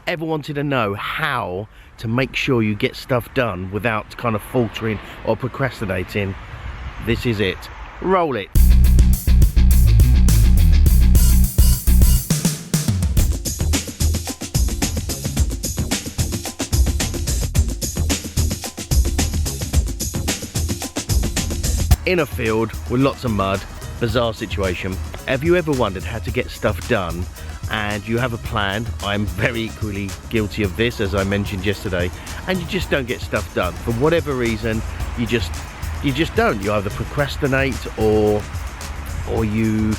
ever wanted to know how to make sure you get stuff done without kind of faltering or procrastinating, this is it. Roll it. In a field with lots of mud, bizarre situation. Have you ever wondered how to get stuff done and you have a plan? I'm very equally guilty of this, as I mentioned yesterday, and you just don't get stuff done. For whatever reason, you just don't. You either procrastinate or you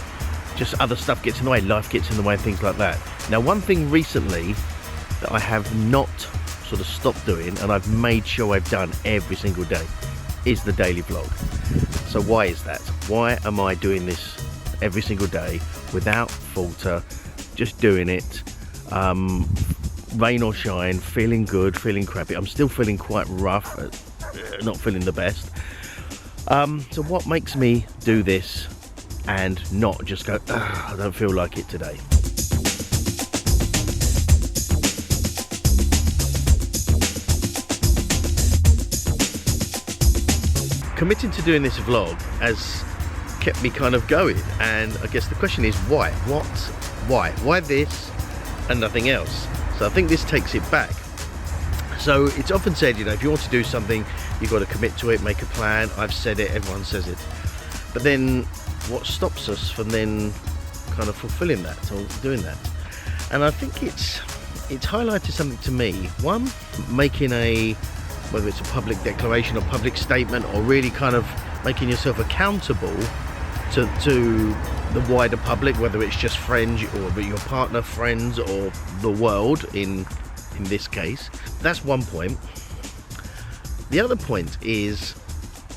just, other stuff gets in the way, life gets in the way, things like that. Now, one thing recently that I have not sort of stopped doing, and I've made sure I've done every single day, is the daily vlog. So why is that? Why am I doing this every single day without falter, just doing it, rain or shine, feeling good, feeling crappy? I'm still feeling quite rough, not feeling the best. So what makes me do this and not just go, I don't feel like it today? Committing to doing this vlog has kept me kind of going, and I guess the question is why? Why this and nothing else? So I think this takes it back. So it's often said, you know, if you want to do something, you've got to commit to it, make a plan. I've said it, everyone says it. But then what stops us from then kind of fulfilling that or doing that? And I think it's highlighted something to me. One, making whether it's a public declaration or public statement, or really kind of making yourself accountable to the wider public, whether it's just friends or your partner, friends, or the world in this case. That's one point. The other point is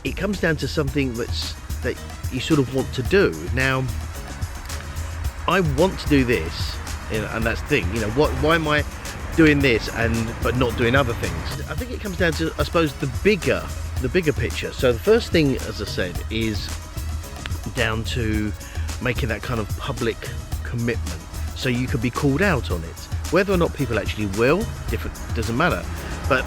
it comes down to something that you sort of want to do. Now, I want to do this, you know, and that's the thing, you know, why am I doing this but not doing other things? I think it comes down to, I suppose, the bigger picture. So the first thing, as I said, is down to making that kind of public commitment, so you could be called out on it. Whether or not people actually will, different, doesn't matter, but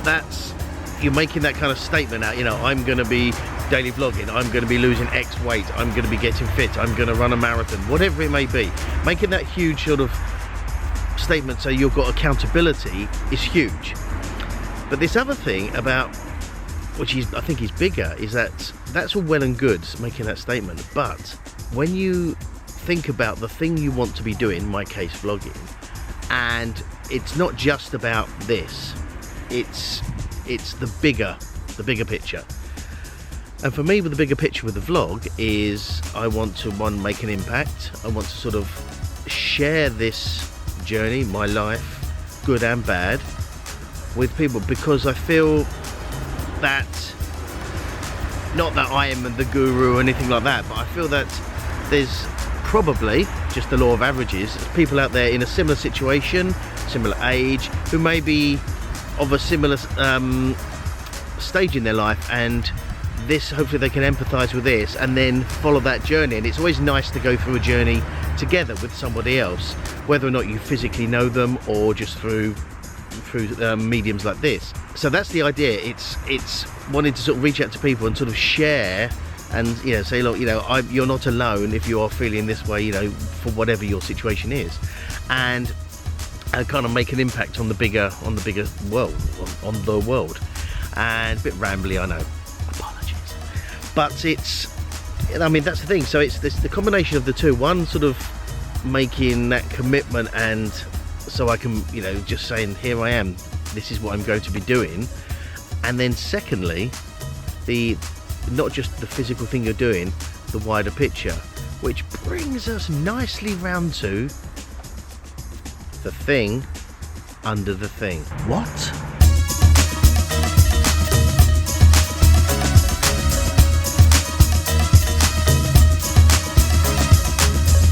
you're making that kind of statement out, you know, I'm going to be daily vlogging, I'm going to be losing X weight, I'm going to be getting fit, I'm going to run a marathon, whatever it may be. Making that huge sort of statement so you've got accountability is huge. But this other thing about, which I think is bigger, is that's all well and good, making that statement, but when you think about the thing you want to be doing, in my case vlogging, and it's not just about this, it's the bigger picture. And for me, with the bigger picture with the vlog is, I want to, one, make an impact. I want to sort of share this journey, my life, good and bad, with people, because I feel that, not that I am the guru or anything like that, but I feel that there's probably, just the law of averages, people out there in a similar situation, similar age, who may be of a similar stage in their life, and this, hopefully they can empathize with this and then follow that journey. And it's always nice to go through a journey together with somebody else, whether or not you physically know them or just through mediums like this. So that's the idea. It's wanting to sort of reach out to people and sort of share, and, you know, say, look, you know, you're not alone if you are feeling this way, you know, for whatever your situation is, and kind of make an impact on the bigger world, on the world. And a bit rambly, I know, apologies, but it's, I mean, that's the thing. So it's the combination of the two. One, sort of making that commitment, and so I can, you know, just saying, here I am, this is what I'm going to be doing. And then secondly, not just the physical thing you're doing, the wider picture, which brings us nicely round to the thing under the thing. What?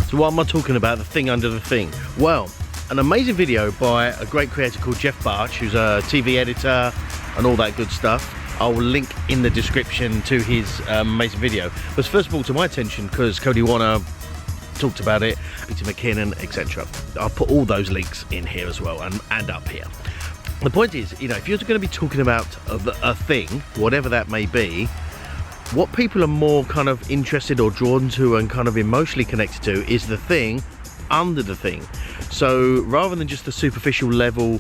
So what am I talking about, the thing under the thing? Well, an amazing video by a great creator called Jeff Barch, who's a TV editor and all that good stuff. I'll link in the description to his amazing video. It was first of all to my attention because Cody Warner talked about it, Peter McKinnon, etc. I'll put all those links in here as well, and up here. The point is, you know, if you're going to be talking about a thing, whatever that may be, what people are more kind of interested or drawn to and kind of emotionally connected to is the thing under the thing. So rather than just the superficial level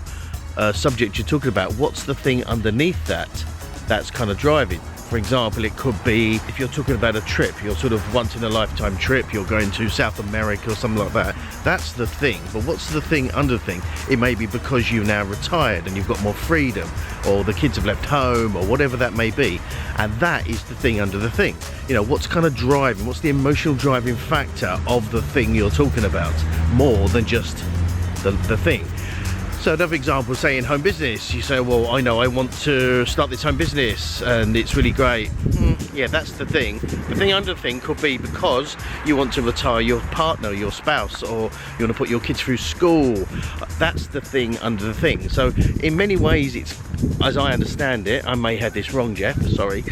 subject you're talking about, what's the thing underneath that's kind of driving? For example, it could be, if you're talking about a trip, you're sort of once in a lifetime trip, you're going to South America or something like that. That's the thing. But what's the thing under the thing? It may be because you're now retired and you've got more freedom, or the kids have left home, or whatever that may be. And that is the thing under the thing. You know, what's kind of driving, what's the emotional driving factor of the thing you're talking about, more than just the thing. So another example, say in home business, you say, well, I know I want to start this home business and it's really great. Yeah, that's the thing. The thing under the thing could be because you want to retire your partner, your spouse, or you want to put your kids through school. That's the thing under the thing. So in many ways, it's, as I understand it, I may have this wrong, Jeff, sorry,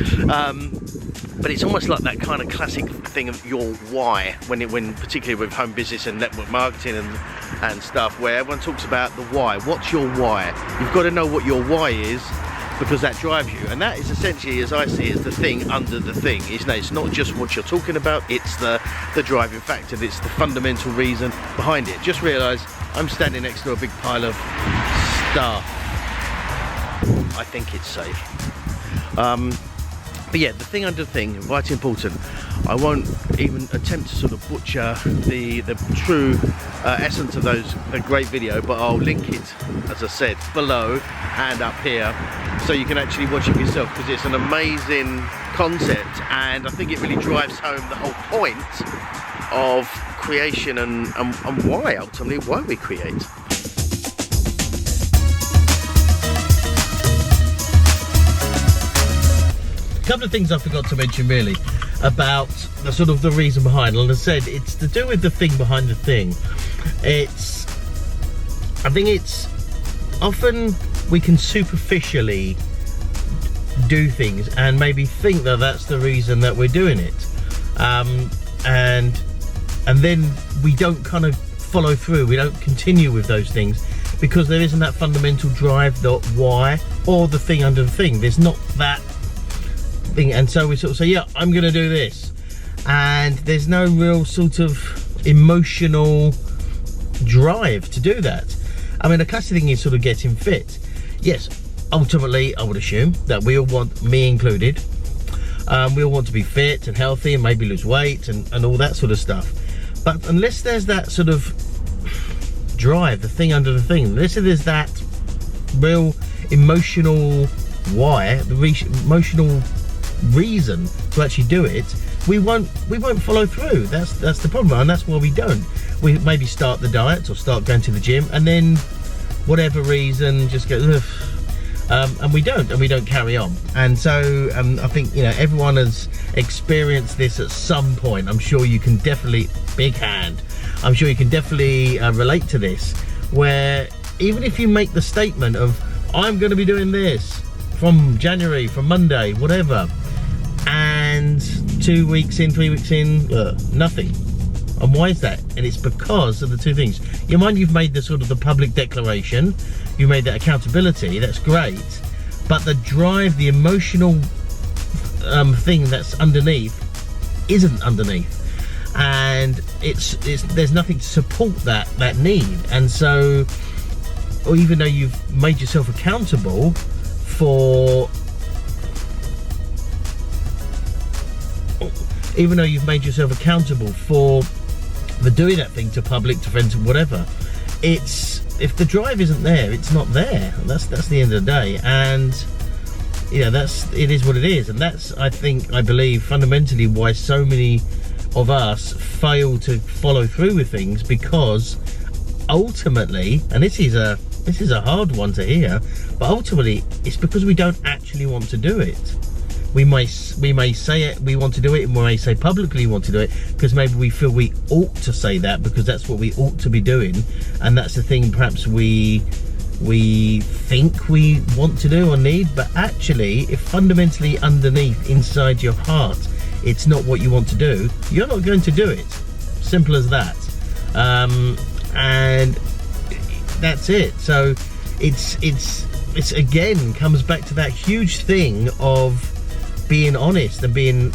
but it's almost like that kind of classic thing of your why, when particularly with home business and network marketing and stuff, where everyone talks about the why. What's your why? You've got to know what your why is, because that drives you, and that is essentially, as I see it, is the thing under the thing. It's not just what you're talking about, it's the driving factor, it's the fundamental reason behind it. Just realise I'm standing next to a big pile of stuff. I think it's safe. But yeah, the thing under the thing, right, important. I won't even attempt to sort of butcher the true essence of the great video, but I'll link it, as I said, below and up here, so you can actually watch it yourself, because it's an amazing concept, and I think it really drives home the whole point of creation and why, ultimately, why we create. Couple of things I forgot to mention really about the sort of the reason behind, and as I said, it's to do with the thing behind the thing. I think it's often we can superficially do things and maybe think that that's the reason that we're doing it, and then we don't kind of follow through, we don't continue with those things, because there isn't that fundamental drive, the why, or the thing under the thing. There's not that thing, and so we sort of say, yeah, I'm gonna do this, and there's no real sort of emotional drive to do that. I mean, the classic thing is sort of getting fit. Yes, ultimately I would assume that we all want, me included, we all want to be fit and healthy and maybe lose weight and all that sort of stuff, but unless there's that sort of drive, the thing under the thing, unless there's that real emotional why, the emotional reason to actually do it, we won't follow through. That's the problem, and that's why we don't. We maybe start the diet or start going to the gym, and then whatever reason just go and we don't carry on. And so I think, you know, everyone has experienced this at some point. I'm sure you can definitely, big hand, I'm sure you can definitely relate to this, where even if you make the statement of, I'm going to be doing this from January, from Monday, whatever, and 2 weeks in, 3 weeks in, nothing. And why is that? And it's because of the two things. You mind, you've made the sort of the public declaration, you made that accountability, that's great, but the drive, the emotional thing that's underneath isn't underneath, and it's there's nothing to support that need. And so, or even though you've made yourself accountable for, doing that thing to public, to friends, and whatever, it's, if the drive isn't there, it's not there. That's the end of the day. And you know, it is what it is, and that's, I believe fundamentally why so many of us fail to follow through with things, because ultimately, and this is a hard one to hear, but ultimately it's because we don't actually want to do it. We may say it, we want to do it, and we may say publicly we want to do it because maybe we feel we ought to say that, because that's what we ought to be doing, and that's the thing perhaps we think we want to do or need. But actually, if fundamentally underneath, inside your heart, it's not what you want to do, you're not going to do it. Simple as that. And that's it. So it's again comes back to that huge thing of being honest, and being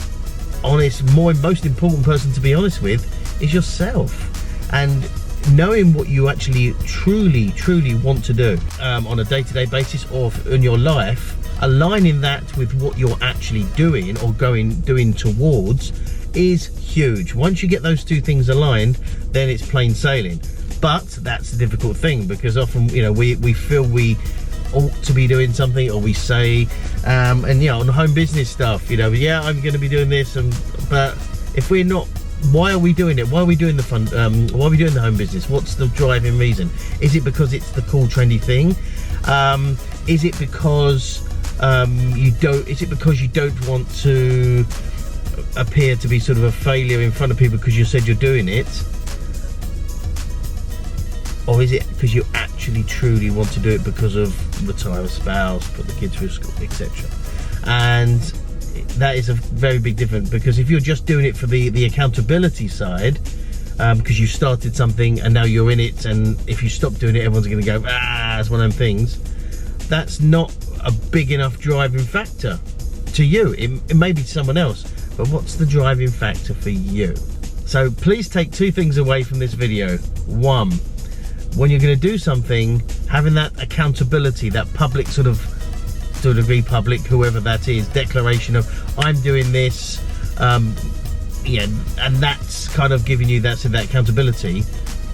honest, most important person to be honest with is yourself, and knowing what you actually truly want to do on a day-to-day basis or in your life, aligning that with what you're actually doing or doing towards is huge. Once you get those two things aligned, then it's plain sailing. But that's the difficult thing, because often, you know, we feel we ought to be doing something, or we say, and you know, on home business stuff, you know, yeah, I'm going to be doing this, but if we're not, why are we doing it? Why are we doing the fun? Why are we doing the home business? What's the driving reason? Is it because it's the cool, trendy thing? Is it because Is it because you don't want to appear to be sort of a failure in front of people because you said you're doing it? Or is it because you actually truly want to do it because of retire a spouse, put the kids through school, etc.? And that is a very big difference, because if you're just doing it for the accountability side, because you started something and now you're in it, and if you stop doing it, everyone's going to go, it's one of them things. That's not a big enough driving factor to you. It may be to someone else, but what's the driving factor for you? So please take two things away from this video. One, when you're going to do something, having that accountability, that public sort of, to a degree public, whoever that is, declaration of I'm doing this, yeah, and that's kind of giving you that accountability.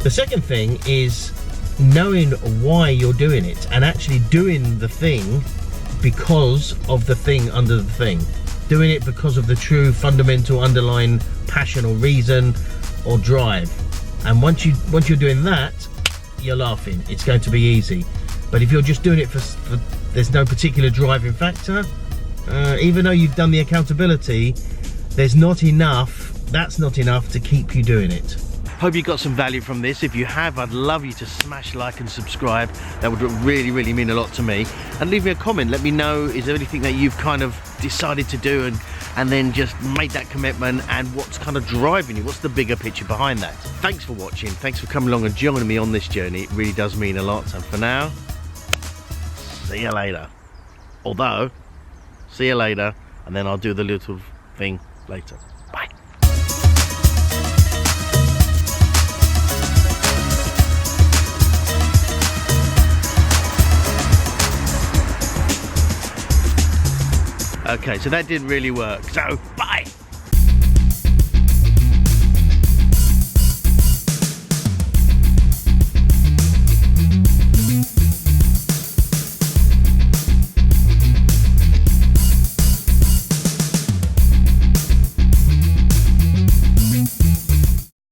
The second thing is knowing why you're doing it, and actually doing the thing because of the thing under the thing. Doing it because of the true fundamental underlying passion or reason or drive. And once you're doing that, you're laughing. It's going to be easy. But if you're just doing it for there's no particular driving factor, even though you've done the accountability, there's not enough, that's not enough to keep you doing it. Hope you got some value from this. If you have, I'd love you to smash like and subscribe. That would really mean a lot to me. And leave me a comment. Let me know, is there anything that you've kind of decided to do and then just made that commitment, and what's kind of driving you? What's the bigger picture behind that? Thanks for watching. Thanks for coming along and joining me on this journey. It really does mean a lot. And for now, see you later. Although, see you later, and then I'll do the little thing later. Bye. Okay, so that didn't really work, so bye.